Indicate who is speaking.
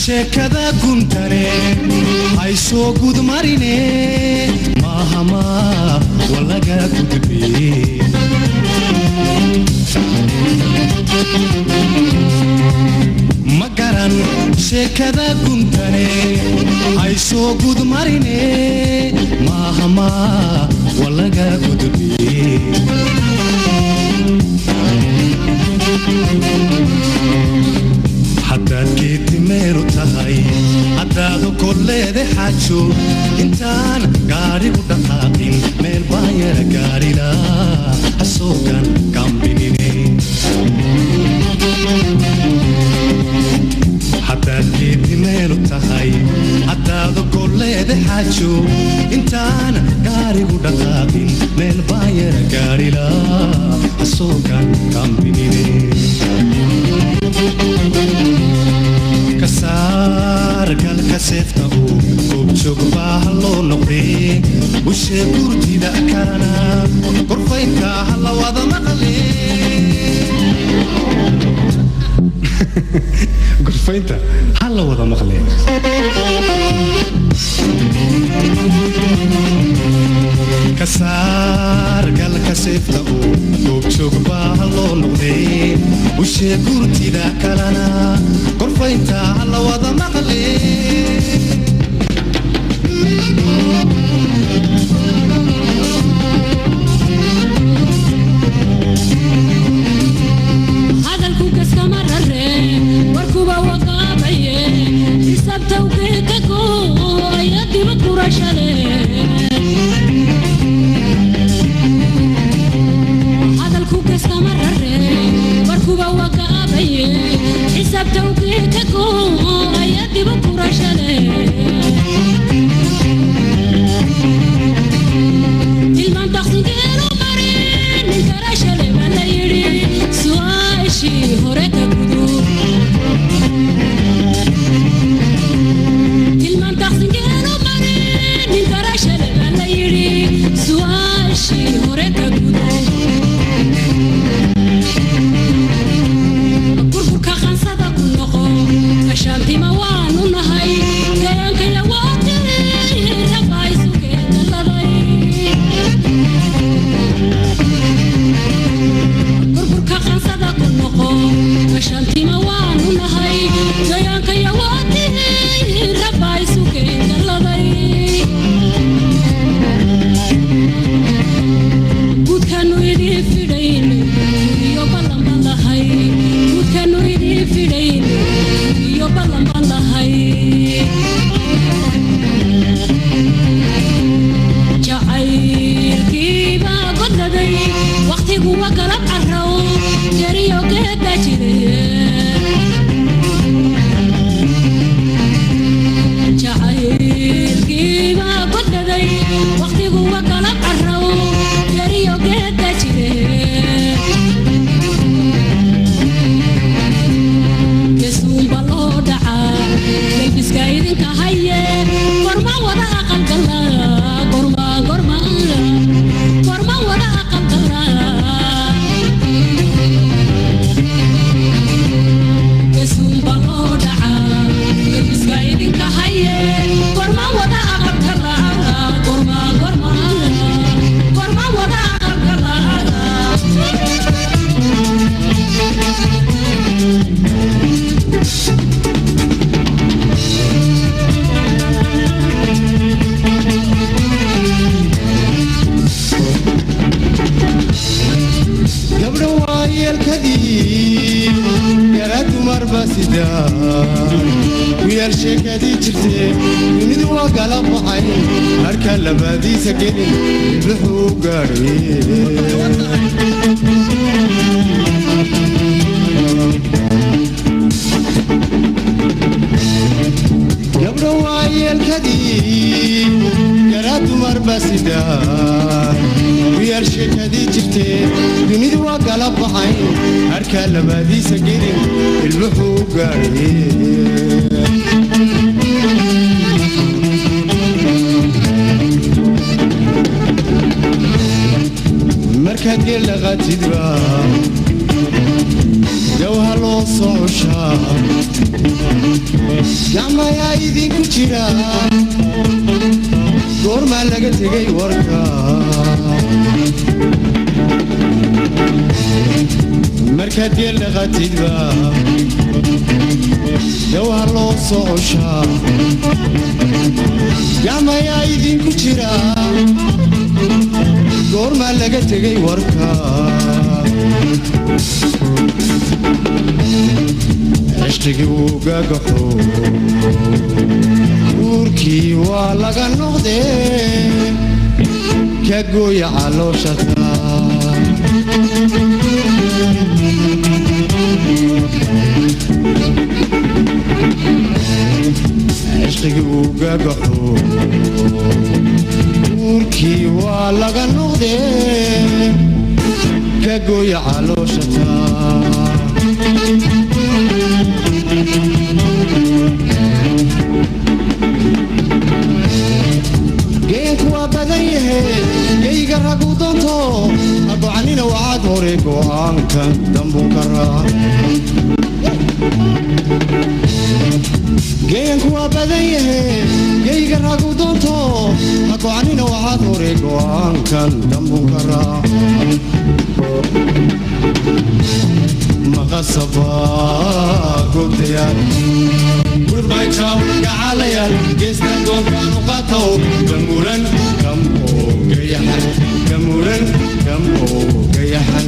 Speaker 1: sheekada guntare ay soo gud marine mahama walaga gudbi magaran sheekada guntare ay soo gud marine mahama walaga gudbi حتى كيت ميرو تهاي حتى دو كل ذي حاجو إنسان قاري ودقاقين ميل باير قاري لا السوكان كام بينيني حتى كيت ميرو تهاي حتى دو كل ذي حاجو إنسان قاري ودقاقين ميل باير قاري لا السوكان كام بينيني كسار قال كسفته وبشوق bahalo noqri وشي قرتي دا كان قرفينك هلا وضع مقلي قرفينك هلا وضع مقلي كسار قال كسفته وبشوق bahalo noqri وشي قرتي دا كان قرفينك هلا وضع مقلي
Speaker 2: هذا الكوكس كمرر وركوبة وقابية لسبت وكيككو يدي بكورة هذا الكوكس كمرر وركوبة وقابية لسبت وكيككو يدي بكورة شامتي موانو نهاي كيان كيا واتر
Speaker 1: barbasida wiyal sheekadii jirtay dunidu waa kala baxay harka labadiisa gelin wuxuu gaadhay gabdho waayelkadii garaadu marbasida wiyal sheekadii jirtay dunidu waa kala baxay harka labadiisa gelin wuxuu gaadhay markaad geelaqatidba dawha loo socoshaa gacmayaa idinku jira goormaa laga tegay warka markaad geelaqatidba dawha loo socoshaa gacmayaa idinku jira goormaa laga tegay warka cishqigii wuu gagaxo guurkii waa laga noqdee ka gooya calooshata cishqigii wuu gagaxo guurkii waa laga noqdee ka gooya calooshata geenku waa badan yahay geyga ragu doonto agocanina waxaad hore go'aankan dambuu ka raac geenku waa badan yahay geyga ragu doonto agocanina waxaad hore go'aankan dambuu ka raac maqasaba gobtayaal gurbaykaw gacalayaal geesta goonkaanu qatow gamuran kam oo gayaxan gamuran kam oo gayaxan